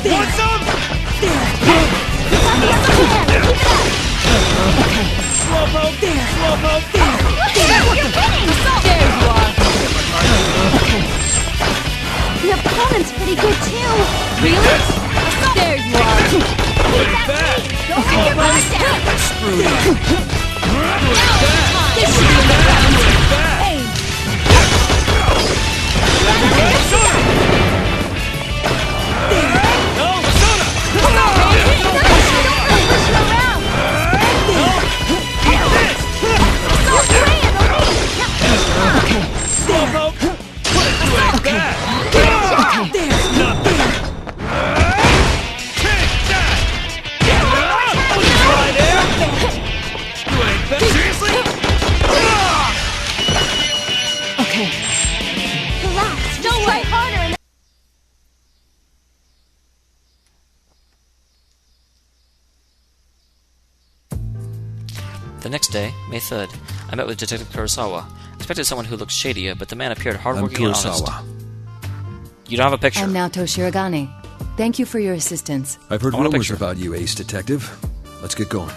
Want some? Slowpoke! There! Slowpoke! There! You're winning! There you are! The opponent's pretty good too! Really? There you are! Put it back! Don't get your butt down! Screwed up! This should be the round! Hey! No! Soda! Don't push it around! Eat this! Don't play in the lead! Slowpoke! Put it through it back! Not there! Take that! Try there! You ain't bad. Seriously? Okay. Relax, don't try harder and... The next day, May 3rd, I met with Detective Kurosawa. I expected someone who looked shadier, but the man appeared hardworking and honest. You don't have a picture. I'm Naoto Shiragane. Thank you for your assistance. I've heard I want a rumors picture. about you, Ace Detective. Let's get going.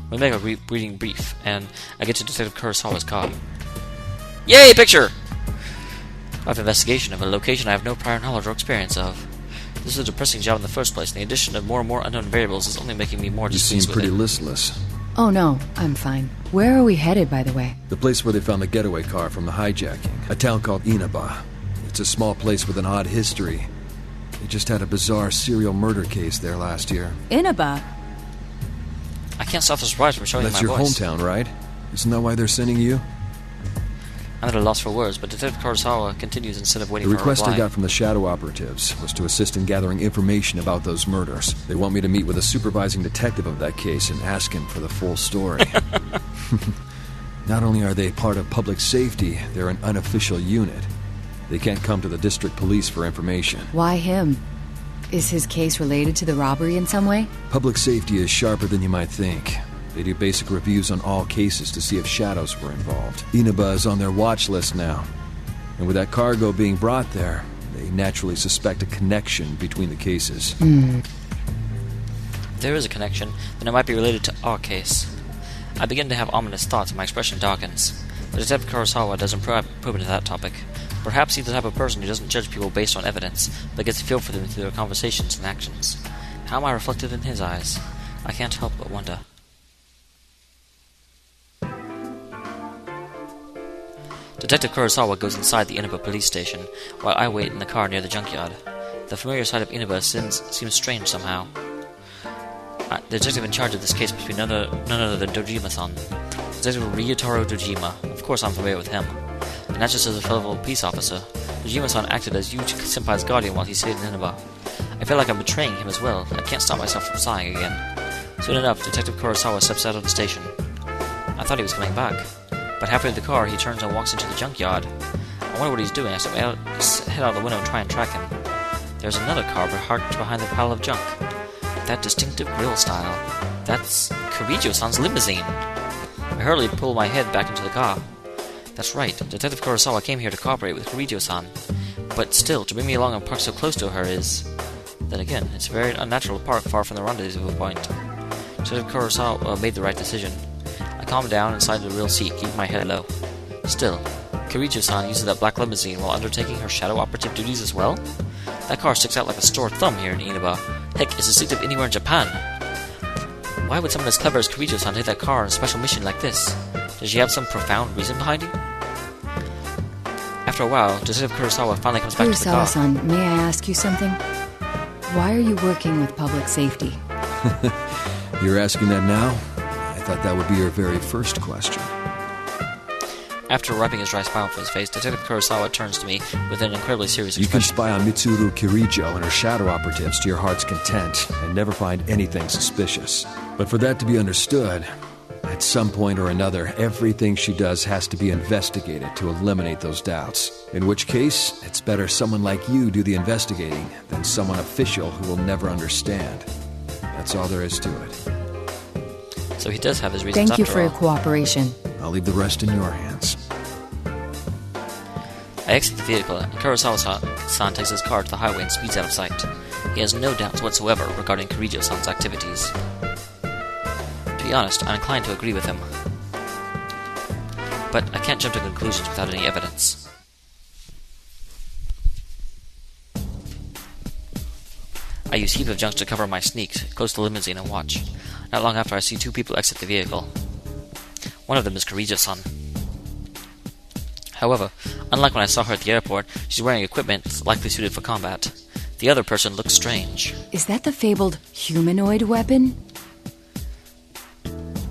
We make a reading brief, and I get to Detective Kurosawa's car. Yay, picture! Life investigation of a location I have no prior knowledge or experience of. This is a depressing job in the first place, and the addition of more and more unknown variables is only making me more You seem displeased with pretty it. listless. Oh no, I'm fine. Where are we headed, by the way? The place where they found the getaway car from the hijacking. A town called Inaba. It's a small place with an odd history. They just had a bizarre serial murder case there last year. Inaba. I can't stop the surprise from showing That's my your voice. hometown, right? Isn't that why they're sending you? I'm at a loss for words, but Detective Kurosawa continues instead of The waiting for a request reply. I got from the shadow operatives was to assist in gathering information about those murders. They want me to meet with a supervising detective of that case and ask him for the full story. Not only are they part of public safety, they're an unofficial unit. They can't come to the district police for information. Why him? Is his case related to the robbery in some way? Public safety is sharper than you might think. They do basic reviews on all cases to see if shadows were involved. Inaba is on their watch list now. And with that cargo being brought there, they naturally suspect a connection between the cases. If there is a connection, then it might be related to our case. I begin to have ominous thoughts and my expression darkens. But Detective Kurosawa doesn't probe into that topic. Perhaps he's the type of person who doesn't judge people based on evidence, but gets a feel for them through their conversations and actions. How am I reflected in his eyes? I can't help but wonder. Detective Kurosawa goes inside the Inaba police station, while I wait in the car near the junkyard. The familiar sight of Inaba seems strange somehow. The detective in charge of this case must be none other than Dojima-san. Detective Ryutaro Dojima. Of course I'm familiar with him. And not just as a fellow peace officer. Dojima-san acted as Yuji Senpai's guardian while he stayed in Inaba. I feel like I'm betraying him as well. I can't stop myself from sighing again. Soon enough, Detective Kurosawa steps out of the station. I thought he was coming back. But halfway through the car, he turns and walks into the junkyard. I wonder what he's doing. I head out the window and try and track him. There's another car parked behind the pile of junk. That distinctive grill style. That's Kirijo-san's limousine. I hurriedly pull my head back into the car. That's right, Detective Kurosawa came here to cooperate with Kirijo-san. But still, to bring me along and park so close to her is... Then again, it's very unnatural to park far from the rendezvous point. Detective Kurosawa made the right decision. I calmed down and slid into the rear seat, keeping my head low. Still, Kirijo-san uses that black limousine while undertaking her shadow operative duties as well? That car sticks out like a sore thumb here in Inaba. Heck, it's distinctive anywhere in Japan. Why would someone as clever as Kirijo-san take that car on a special mission like this? Does she have some profound reason behind it? After a while, Detective Kurosawa finally comes back to the car. Kurosawa-san, may I ask you something? Why are you working with public safety? You're asking that now? I thought that would be your very first question. After wiping his dry smile from his face, Detective Kurosawa turns to me with an incredibly serious You can expression. spy on Mitsuru Kirijo and her shadow operatives to your heart's content and never find anything suspicious. But for that to be understood, at some point or another, everything she does has to be investigated to eliminate those doubts. In which case, it's better someone like you do the investigating than someone official who will never understand. That's all there is to it. So he does have his reasons Thank you after for your all. cooperation. I'll leave the rest in your hands. I exit the vehicle, and Kurosawa-san takes his car to the highway and speeds out of sight. He has no doubts whatsoever regarding Kirijo-san's activities. To be honest, I'm inclined to agree with him. But I can't jump to conclusions without any evidence. I use heap of junk to cover my sneaks, close to the limousine, and watch. Not long after, I see two people exit the vehicle. One of them is Kirijo-san. However, unlike when I saw her at the airport, she's wearing equipment likely suited for combat. The other person looks strange. Is that the fabled humanoid weapon?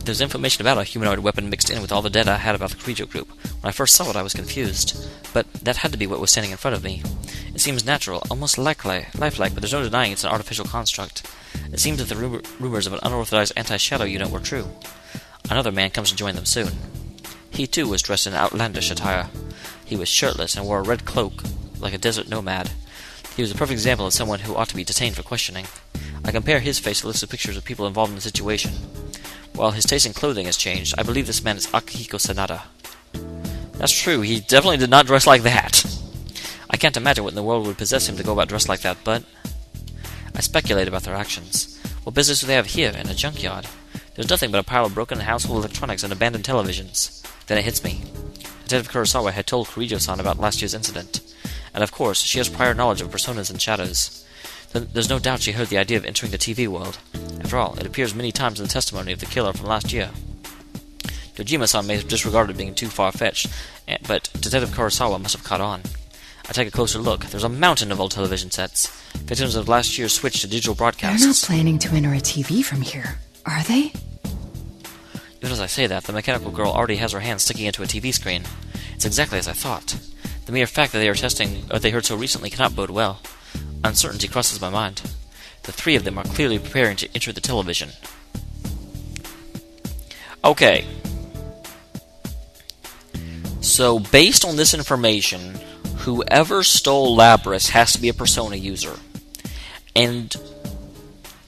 There's information about a humanoid weapon mixed in with all the data I had about the Kirijo group. When I first saw it, I was confused. But that had to be what was standing in front of me. It seems natural, almost lifelike, but there's no denying it's an artificial construct. It seems that the rumors of an unauthorized anti-shadow unit were true. Another man comes to join them soon. He too was dressed in outlandish attire. He was shirtless and wore a red cloak, like a desert nomad. He was a perfect example of someone who ought to be detained for questioning. I compare his face to lists of pictures of people involved in the situation. While his taste in clothing has changed, I believe this man is Akihiko Sanada. That's true, he definitely did not dress like that. I can't imagine what in the world would possess him to go about dressed like that, but I speculate about their actions. What business do they have here, in a junkyard? There's nothing but a pile of broken household electronics and abandoned televisions. Then it hits me. Detective Kurosawa had told Kirijo-san about last year's incident. And of course, she has prior knowledge of personas and shadows. There's no doubt she heard the idea of entering the TV world. After all, it appears many times in the testimony of the killer from last year. Dojima-san may have disregarded being too far-fetched, but Detective Kurosawa must have caught on. I take a closer look. There's a mountain of old television sets, victims of last year's switch to digital broadcasts. They're not planning to enter a TV from here, are they? Even as I say that, the mechanical girl already has her hand sticking into a TV screen. It's exactly as I thought. The mere fact that they are testing what they heard so recently cannot bode well. Uncertainty crosses my mind. The three of them are clearly preparing to enter the television. Okay. So, based on this information, whoever stole Labris has to be a Persona user. And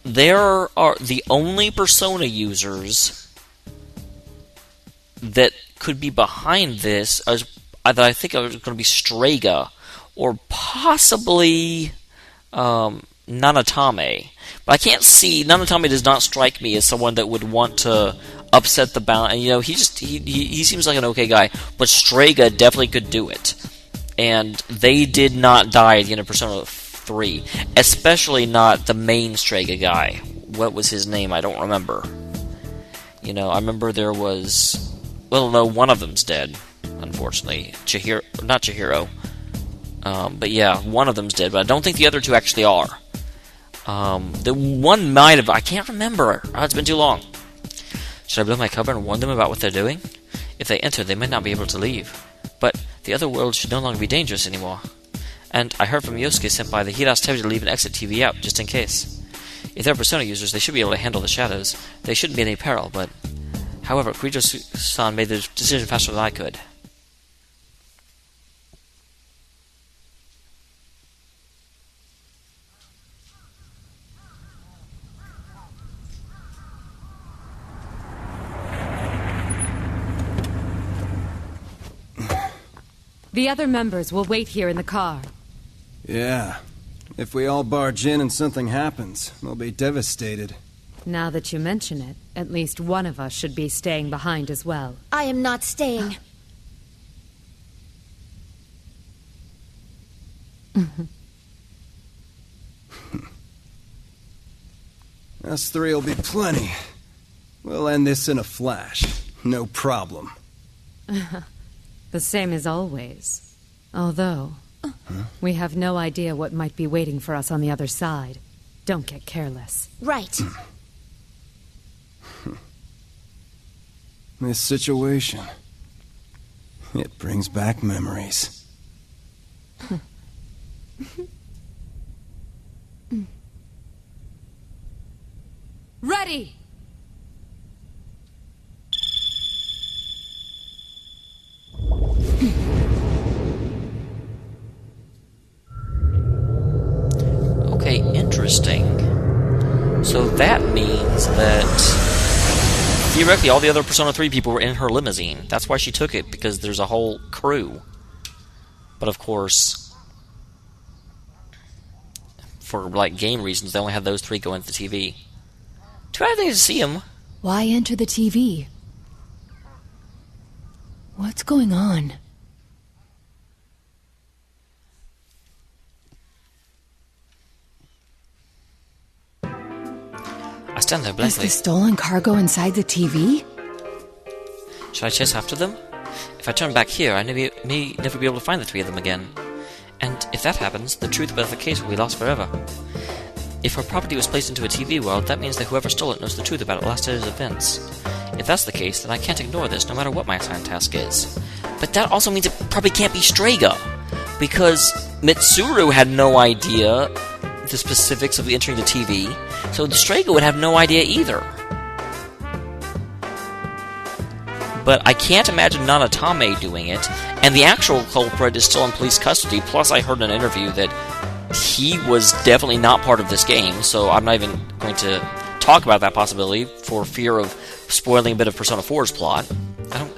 there are the only Persona users that could be behind this that I think are going to be Strega or possibly Nanatame. But I can't see, Nanatame does not strike me as someone that would want to upset the balance. And, you know, he seems like an okay guy, but Strega definitely could do it. And they did not die at the end of Persona 3, especially not the main Strega guy. What was his name? I don't remember. You know, I remember there was... Well, no, one of them's dead, unfortunately. Not Chihiro. But yeah, one of them's dead, but I don't think the other two actually are. The one might have... I can't remember. It's been too long. Should I blow my cover and warn them about what they're doing? If they enter, they might not be able to leave. But the other world should no longer be dangerous anymore. And I heard from Yosuke Senpai that he'd asked Tebi to leave an exit TV out, just in case. If they're Persona users, they should be able to handle the shadows. They shouldn't be in any peril, but... However, Kirijo-san made the decision faster than I could. The other members will wait here in the car. Yeah. If we all barge in and something happens, we'll be devastated. Now that you mention it, at least one of us should be staying behind as well. I am not staying. Us three will be plenty. We'll end this in a flash. No problem. The same as always. Although, we have no idea what might be waiting for us on the other side. Don't get careless. Right. This situation, it brings back memories. Ready! Okay, interesting. So that means that theoretically all the other Persona 3 people were in her limousine. That's why she took it, because there's a whole crew. But of course, for like game reasons, they only had those 3 go into the TV. Too bad I didn't see them. Why enter the TV? What's going on? I stand there Is blankly. the stolen cargo inside the TV? Should I chase after them? If I turn back here, I may never be able to find the 3 of them again. And if that happens, the truth about the case will be lost forever. If our property was placed into a TV world, that means that whoever stole it knows the truth about last year's events. If that's the case, then I can't ignore this, no matter what my assigned task is. But that also means it probably can't be Strega, because Mitsuru had no idea the specifics of entering the TV, so Strega would have no idea either. But I can't imagine Nanatame doing it, and the actual culprit is still in police custody, plus I heard in an interview that he was definitely not part of this game, so I'm not even going to talk about that possibility for fear of spoiling a bit of Persona 4's plot.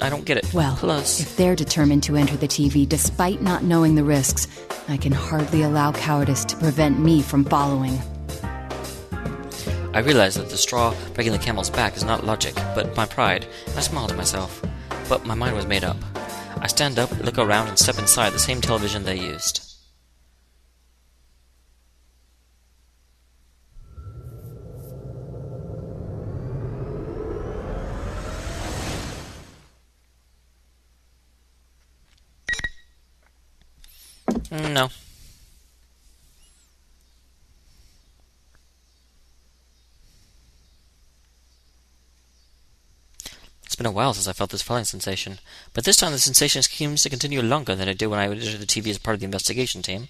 I don't get it. Well, plus, if they're determined to enter the TV despite not knowing the risks, I can hardly allow cowardice to prevent me from following. I realize that the straw breaking the camel's back is not logic, but my pride, and I smile to myself. But my mind was made up. I stand up, look around, and step inside the same television they used. No. It's been a while since I felt this falling sensation, but this time the sensation seems to continue longer than it did when I entered the TV as part of the investigation team.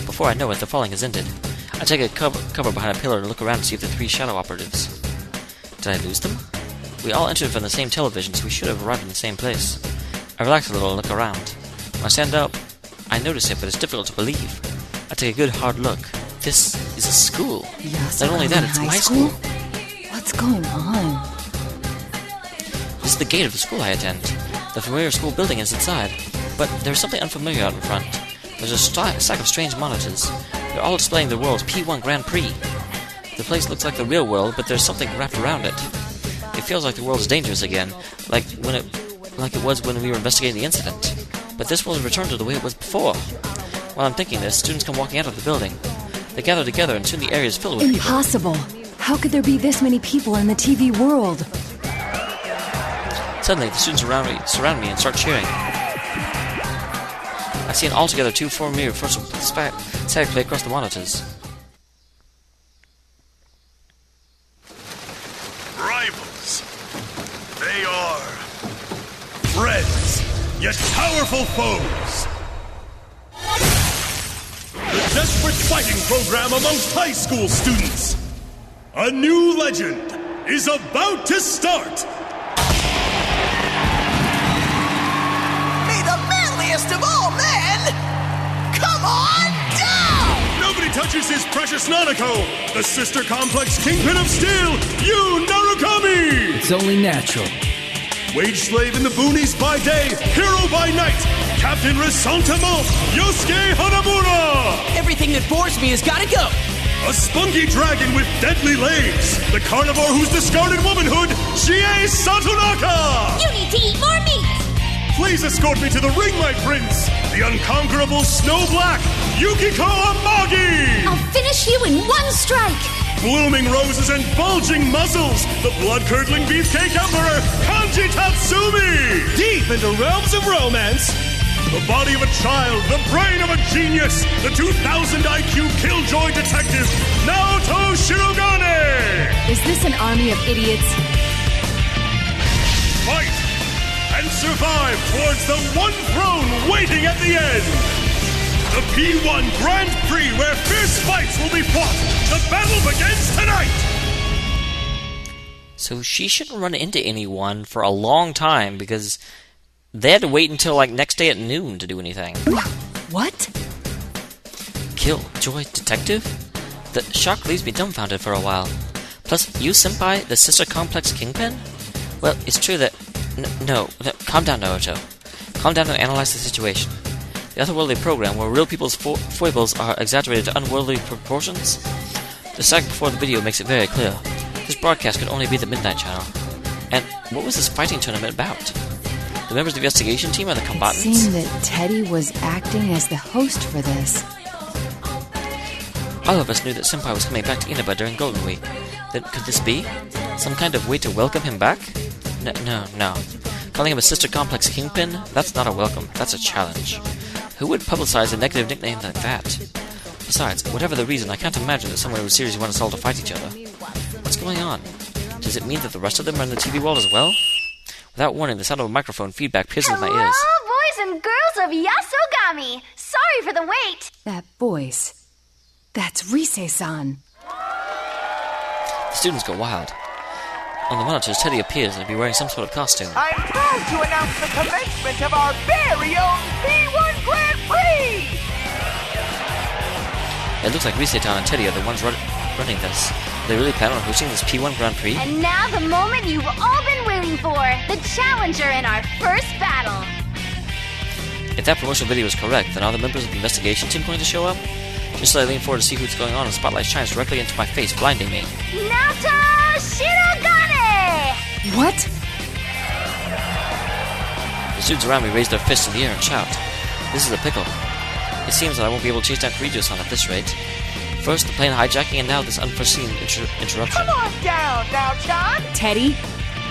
Before I know it, the falling has ended. I take a cover behind a pillar and look around to see if the 3 shadow operatives. Did I lose them? We all entered from the same television, so we should have arrived in the same place. I relax a little and look around. When I stand up, I notice it, but it's difficult to believe. I take a good hard look. This is a school. Not only that, it's my school. What's going on? This is the gate of the school I attend. The familiar school building is inside, but there's something unfamiliar out in front. There's a stack of strange monitors. They're all displaying the world's P1 Grand Prix. The place looks like the real world, but there's something wrapped around it. It feels like the world is dangerous again, like it was when we were investigating the incident. But this world has returned to the way it was before. While I'm thinking this, students come walking out of the building. They gather together, and soon the area is filled with people. Impossible! How could there be this many people in the TV world? Suddenly, the students surround me and start cheering. I see an altogether 2 familiar first static play across the monitors. Rivals. They are friends, yet powerful foes. The desperate fighting program amongst high school students. A new legend is about to start. May the manliest of all men come on down! Nobody touches his precious Nanako, the sister complex kingpin of steel, Yu Narukami! It's only natural. Wage slave in the boonies by day, hero by night, Captain Ressentiment, Yosuke Hanamura! Everything that bores me has gotta go! A spunky dragon with deadly legs, the carnivore who's discarded womanhood, Chie Satonaka! You need to eat more meat! Please escort me to the ring, my prince, the unconquerable Snow Black, Yukiko Amagi! I'll finish you in one strike! Blooming roses and bulging muzzles, the blood-curdling beefcake emperor, Kanji Tatsumi! Deep into realms of romance. The body of a child, the brain of a genius, the 2000 IQ killjoy detective, Naoto Shiragane! Is this an army of idiots? Fight and survive towards the one throne waiting at the end! The P1 Grand Prix where fierce fights will be fought! The battle begins tonight! So she shouldn't run into anyone for a long time because they had to wait until like next day at noon to do anything. What? Killjoy detective? The shock leaves me dumbfounded for a while. Plus, you senpai, the sister complex kingpin? Well, it's true that... No, calm down, Naoto. Calm down and analyze the situation. The otherworldly program where real people's foibles are exaggerated to unworldly proportions? The stack before the video makes it very clear. This broadcast could only be the Midnight Channel. And what was this fighting tournament about? The members of the investigation team are the combatants? It seemed that Teddy was acting as the host for this. All of us knew that Senpai was coming back to Inaba during Golden Week. Then could this be some kind of way to welcome him back? No. Calling him a sister complex kingpin? That's not a welcome, that's a challenge. Who would publicize a negative nickname like that? Besides, whatever the reason, I can't imagine that someone would seriously want us all to fight each other. What's going on? Does it mean that the rest of them are in the TV world as well? Without warning, the sound of a microphone feedback pierces my ears. Hello, boys and girls of Yasogami! Sorry for the wait! That voice. That's Rise-san. The students go wild. On the monitors, Teddy appears and will be wearing some sort of costume. I'm proud to announce the commencement of our very own P1 Grand Prix! It looks like Rise-san and Teddy are the ones running this. They really plan on hosting this P1 Grand Prix? And now the moment you've all been waiting for, the challenger in our first battle. If that promotional video is correct, then are the members of the investigation team going to show up? Just as I lean forward to see what's going on, the spotlight shines directly into my face, blinding me. Naoto Shiragane! What? The students around me raise their fists in the air and shout. This is a pickle. It seems that I won't be able to chase down Kirijo-san at this rate. First, the plane hijacking, and now this unforeseen interruption. Come on down now, John! Teddy,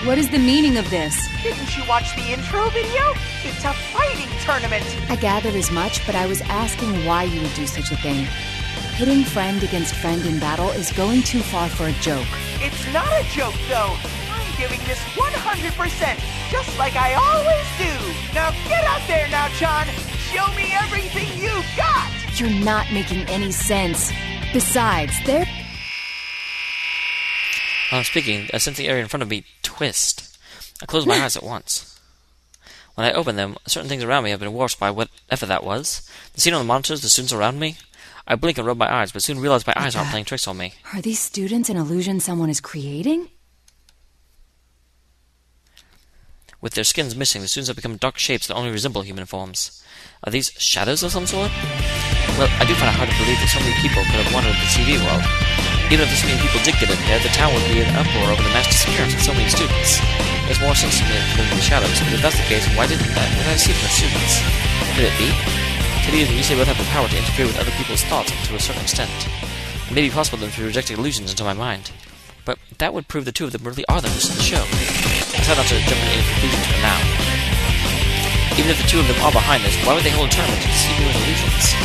what is the meaning of this? Didn't you watch the intro video? It's a fighting tournament! I gathered as much, but I was asking why you would do such a thing. Pitting friend against friend in battle is going too far for a joke. It's not a joke, though. I'm giving this 100%, just like I always do. Now get out there now, John. Show me everything you've got. You're not making any sense. Besides, While I'm speaking, I sense the area in front of me twist. I close my eyes at once. When I open them, certain things around me have been warped by whatever that was. The scene on the monitors, the students around me. I blink and rub my eyes, but soon realize my eyes aren't playing tricks on me. Are these students an illusion someone is creating? With their skins missing, the students have become dark shapes that only resemble human forms. Are these shadows of some sort? Well, I do find it hard to believe that so many people could have wandered the TV world. Even if this many people did get in there, the town would be in uproar over the mass disappearance of so many students. Makes more sense to me than the shadows, but if that's the case, why did I see them as students? Could it be? Teddy and Rise both have the power to interfere with other people's thoughts to a certain extent. It may be possible for them to be projecting illusions into my mind. But that would prove the two of them really are the hosts of the show. I try not to jump into any conclusions for now. Even if the two of them are behind this, why would they hold a tournament to deceive me with illusions?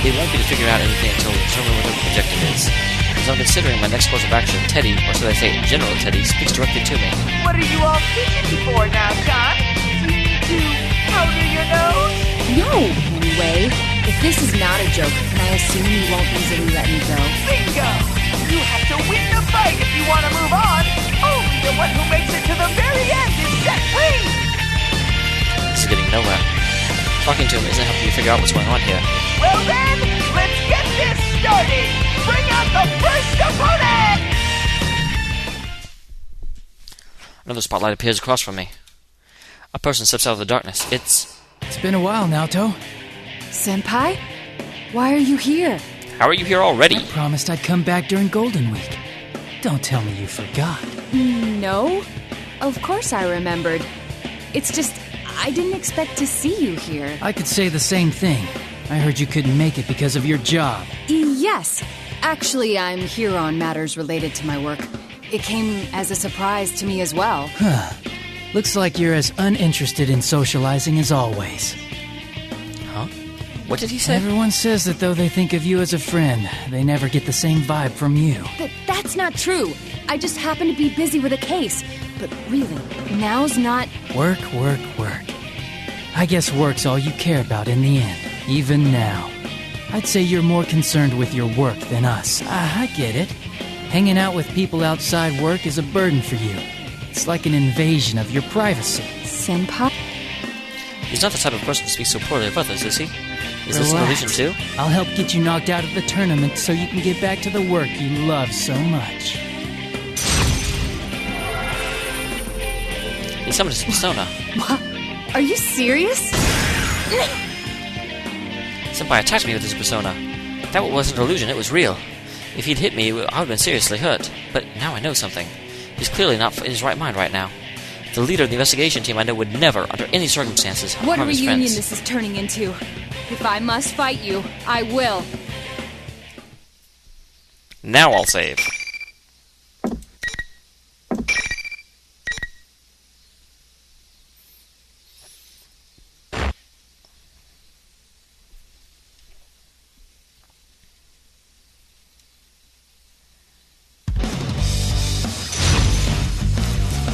It won't be to figure out anything until we determine what their objective is. As I'm considering my next course of action, Teddy, or should I say General Teddy, speaks directly to me. What are you all fidgety for now, John? Do you need to powder your nose? No! Anyway, if this is not a joke, then I assume you won't easily let me go. Bingo! You have to win the fight if you want to move on. Only the one who makes it to the very end is set free! This is getting nowhere. Talking to him isn't helping me figure out what's going on here. Well then, let's get this started! Bring out the first opponent! Another spotlight appears across from me. A person steps out of the darkness. It's been a while, Naoto. Senpai? Why are you here? How are you here already? I promised I'd come back during Golden Week. Don't tell me you forgot. No. Of course I remembered. It's just, I didn't expect to see you here. I could say the same thing. I heard you couldn't make it because of your job. Yes. Actually, I'm here on matters related to my work. It came as a surprise to me as well. Looks like you're as uninterested in socializing as always. Huh? What did he say? Everyone says that though they think of you as a friend, they never get the same vibe from you. That's not true. I just happen to be busy with a case. But really, now's not... Work. I guess work's all you care about in the end, even now. I'd say you're more concerned with your work than us. I get it. Hanging out with people outside work is a burden for you. It's like an invasion of your privacy. Senpai? He's not the type of person to speak so poorly of others, is he? Is this an illusion too? I'll help get you knocked out of the tournament so you can get back to the work you love so much. He summoned his persona. What? Are you serious? Senpai attacked me with his persona. That wasn't an illusion, it was real. If he'd hit me, I would have been seriously hurt. But now I know something. He's clearly not in his right mind right now. The leader of the investigation team I know would never, under any circumstances, What harm his reunion friends. this is turning into. If I must fight you, I will. Now I'll save.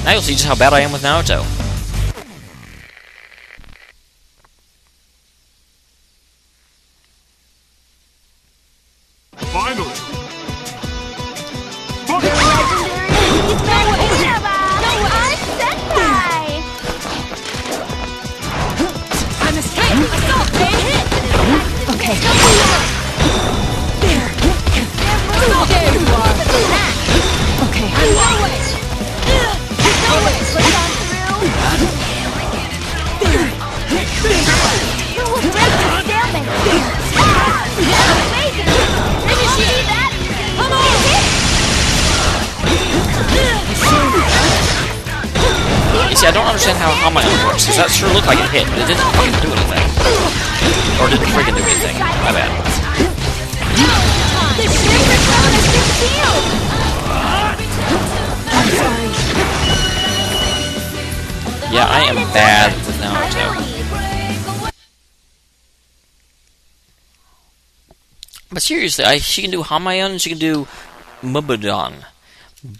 Now you'll see just how bad I am with Naoto. Finally! I'm escaped! Assault! They hit! Okay. There! There you are! Okay. No way! No way! Push on through! There! Who will break the stalemate? Amazing! Did you see that? Come You see, I don't understand how my own works, because that sure looked like it hit, but it didn't fucking do anything. Or didn't freaking do anything. My bad. The secret zone has been sealed! I'm sorry. Yeah, I am bad with Naoto. But seriously, she can do Hamayon and she can do Mubudon.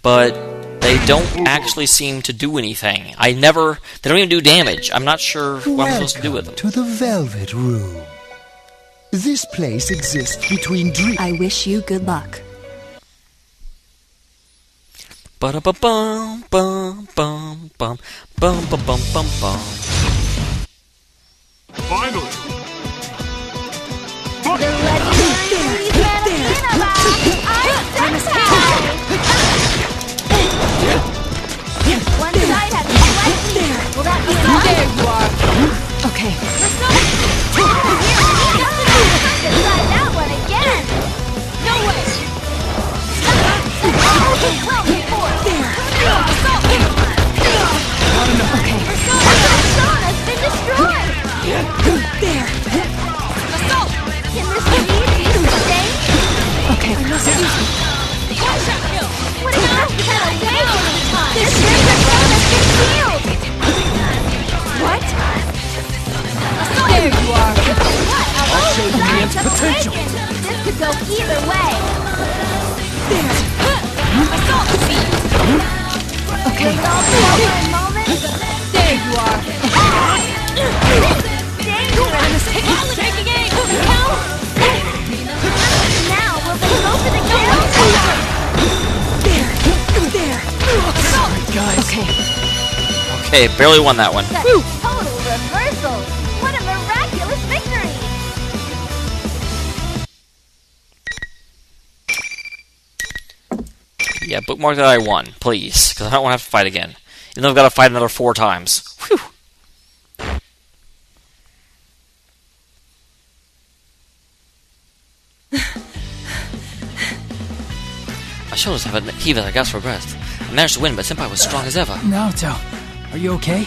But they don't actually seem to do anything. They don't even do damage. I'm not sure what I'm supposed to do with them. To the Velvet Room. This place exists between dreams. I wish you good luck. Ba-da-ba-bum, bum, bum, bum, bum, bum, bum, bum, bum. Finally! The legendary I'm One side has a slight. Will that be enough? There you are. Okay. Try that one again. No way. Well before. There. Okay. Persona's been destroyed. There. Assault. Can this lead be sustained? Okay. What if I had a way any time? This secret zone has been sealed. What? There you are. I'll show you the immense potential. This could go either way. There. Okay. Will it all be over in moments? There you are. Dangerous. Taking aim. Now will they go for the kill? There. Guys. Okay. Okay, barely won that one. That's a total reversal. What a miraculous victory. Yeah, bookmark that I won, please, because I don't want to have to fight again. Even though I've got to fight another 4 times. Whew. My shoulders have a heave as I gasp for breath. I managed to win, but Senpai was strong as ever. Naoto, are you okay?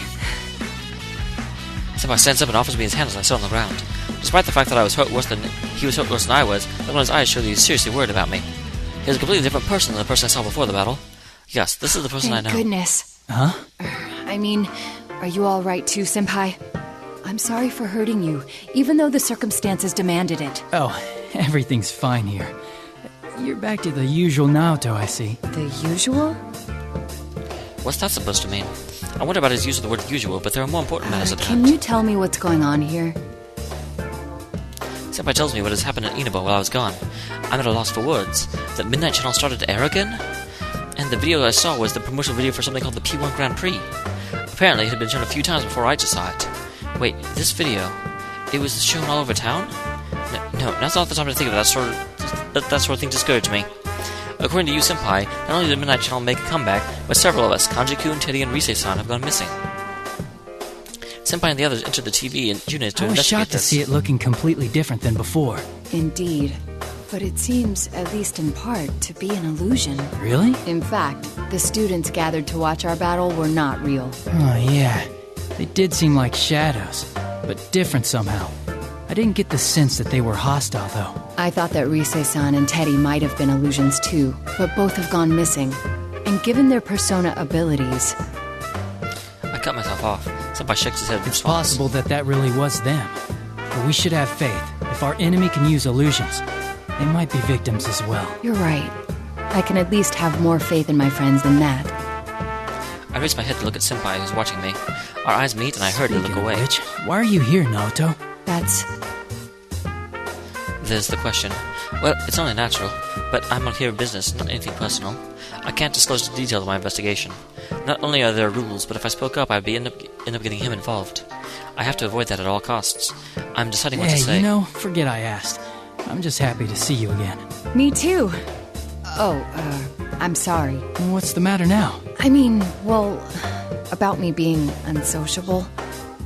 Senpai stands up and offers me his hand as I sit on the ground. Despite the fact that I was hurt worse than he was hurt worse than I was, look on his eyes showed that he was seriously worried about me. He was a completely different person than the person I saw before the battle. Yes, this is the person Thank I know. goodness. Huh? I mean, are you all right too, Senpai? I'm sorry for hurting you, even though the circumstances demanded it. Oh, everything's fine here. You're back to the usual Naoto, I see. The usual? What's that supposed to mean? I wonder about his use of the word usual, but there are more important matters at Can hand. you tell me what's going on here? Senpai tells me what has happened at Inaba while I was gone. I'm at a loss for words. The Midnight Channel started to air again? And the video that I saw was the promotional video for something called the P1 Grand Prix. Apparently it had been shown a few times before I just saw it. Wait, this video, it was shown all over town? No, now's not the time to think of that sort of thing just occurred to me. According to you, Senpai, not only did Midnight Channel make a comeback, but several of us, Kanji-kun, Teddy, and Rise-san, have gone missing. Senpai and the others entered the TV unit to I was investigate shocked to this. see it looking completely different than before. Indeed. But it seems, at least in part, to be an illusion. Really? In fact, the students gathered to watch our battle were not real. Oh, yeah. They did seem like shadows, but different somehow. I didn't get the sense that they were hostile, though. I thought that Rise-san and Teddy might have been illusions too, but both have gone missing. And given their persona abilities... I cut myself off. Senpai shakes his head in It's response. possible that that really was them. But we should have faith. If our enemy can use illusions, they might be victims as well. You're right. I can at least have more faith in my friends than that. I raised my head to look at Senpai, who's watching me. Our eyes meet, and I heard her look Speaking of away. which, why are you here, Naoto? That's... There's the question. Well, it's only natural, but I'm on here in business, not anything personal. I can't disclose the details of my investigation. Not only are there rules, but if I spoke up, I'd end up getting him involved. I have to avoid that at all costs. I'm deciding what to say. You know, forget I asked. I'm just happy to see you again. Me too. Oh, I'm sorry. What's the matter now? I mean, well, about me being unsociable.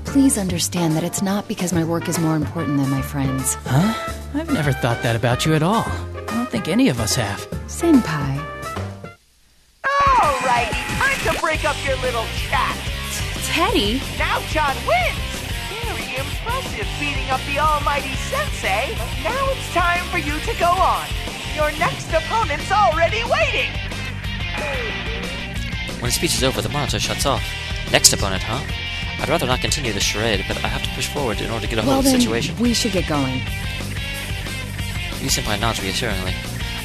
Please understand that it's not because my work is more important than my friends. Huh? I've never thought that about you at all. I don't think any of us have. Senpai. Alrighty, time to break up your little chat. Teddy? Now John wins! Very impressive beating up the almighty sensei. Now it's time for you to go on. Your next opponent's already waiting! When his speech is over, the monitor shuts off. Next opponent, huh? I'd rather not continue this charade, but I have to push forward in order to get a hold of the situation. We should get going. Senpai nods reassuringly.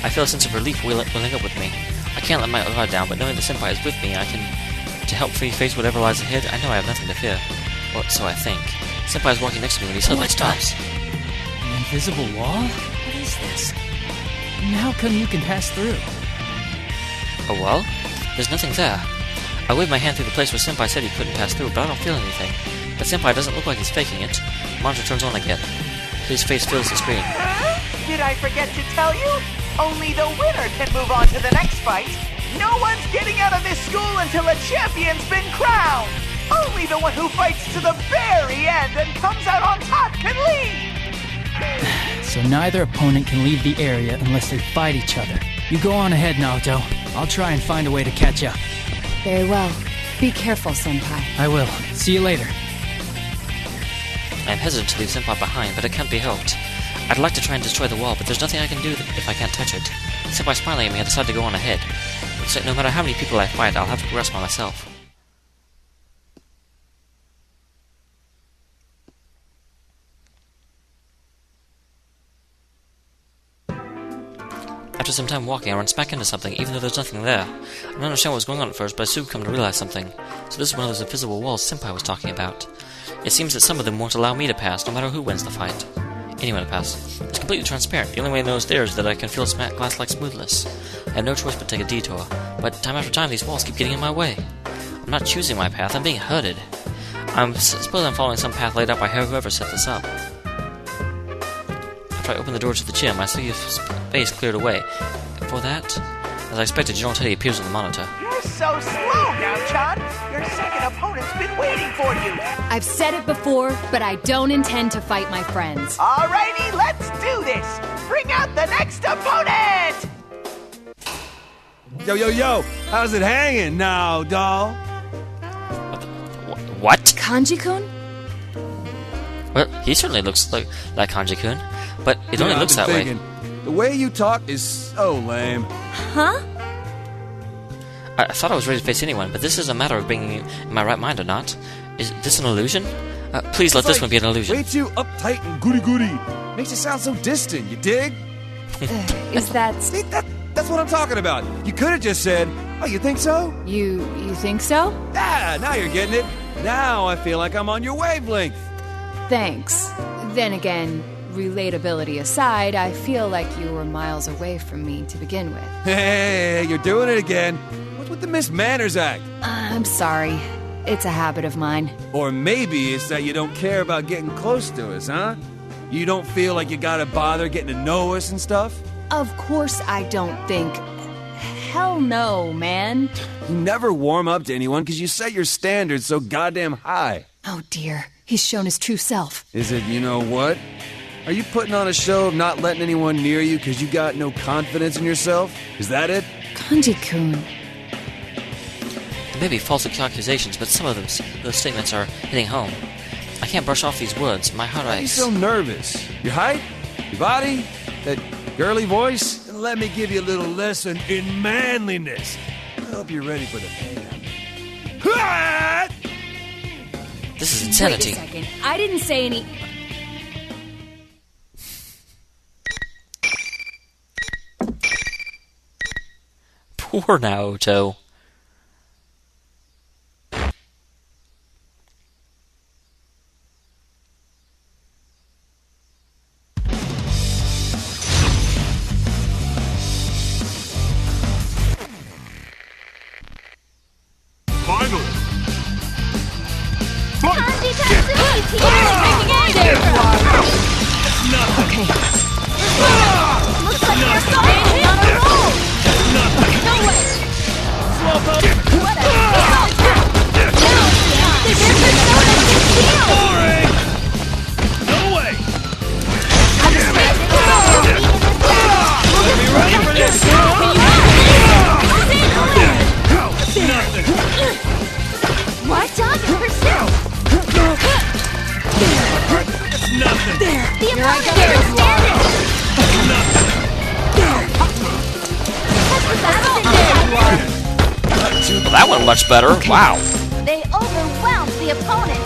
I feel a sense of relief welling up with me. I can't let my guard down, but knowing that Senpai is with me, to help face whatever lies ahead, I know I have nothing to fear. Or so I think. Senpai is walking next to me when he suddenly stops. An invisible wall? What is this? And how come you can pass through? A wall? There's nothing there. I wave my hand through the place where Senpai said he couldn't pass through, but I don't feel anything. But Senpai doesn't look like he's faking it. The monitor turns on again. His face fills the screen. Did I forget to tell you? Only the winner can move on to the next fight. No one's getting out of this school until a champion's been crowned. Only the one who fights to the very end and comes out on top can leave. So neither opponent can leave the area unless they fight each other. You go on ahead, Naoto. I'll try and find a way to catch up. Very well. Be careful, Senpai. I will. See you later. I am hesitant to leave Senpai behind, but it can't be helped. I'd like to try and destroy the wall, but there's nothing I can do if I can't touch it. Senpai's smiling at me, I decide to go on ahead. Looks like no matter how many people I fight, I'll have to progress by myself. After some time walking, I run smack into something, even though there's nothing there. I don't understand what was going on at first, but I soon come to realize something. So this is one of those invisible walls Senpai was talking about. It seems that some of them won't allow me to pass, no matter who wins the fight. Anyone to pass. It's completely transparent. The only way I know is there is that I can feel glass-like smoothness. I have no choice but to take a detour. But time after time, these walls keep getting in my way. I'm not choosing my path, I'm being herded. I suppose I'm following some path laid out by whoever set this up. After I open the door to the gym, I see his face cleared away. Before that, as I expected, General Teddy appears on the monitor. You're so slow now, John. Your second opponent's been waiting for you. I've said it before, but I don't intend to fight my friends. Alrighty, let's do this. Bring out the next opponent. Yo, how's it hanging now, doll? What? Kanji-kun? Well, he certainly looks like Kanji-kun, but it only looks that way. The way you talk is so lame. Huh? I thought I was ready to face anyone, but this is a matter of being in my right mind or not. Is this an illusion? Please let this one be an illusion. Way too uptight and goody-goody. Makes you sound so distant, you dig? Is that... See, that's what I'm talking about. You could have just said, oh, you think so? You think so? Yeah, now you're getting it. Now I feel like I'm on your wavelength. Thanks. Then again, relatability aside, I feel like you were miles away from me to begin with. Hey, you're doing it again. What's with the Miss Manners act? I'm sorry. It's a habit of mine. Or maybe it's that you don't care about getting close to us, huh? You don't feel like you gotta bother getting to know us and stuff? Of course I don't think... Hell no, man. You never warm up to anyone because you set your standards so goddamn high. Oh dear, he's shown his true self. Is it, you know what? Are you putting on a show of not letting anyone near you because you got no confidence in yourself? Is that it? Kanji-kun. There may be false accusations, but some of those statements are hitting home. I can't brush off these words. My heart Why are you aches. so nervous? Your height? Your body? That girly voice? Let me give you a little lesson in manliness. I hope you're ready for the pain. This is insanity. Wait a second. I didn't say any... Poor Naoto. Finally! Kanji Tatsuki's here! There you are! Okay. Looks like you're standing on a roll! No way! Whatever! There's your persona concealed! Boring! No way! We'll be ready for this! Nothing! Watch out and pursue! Nothing! The opponent is standing! Well, that went much better. Wow. They overwhelmed the opponent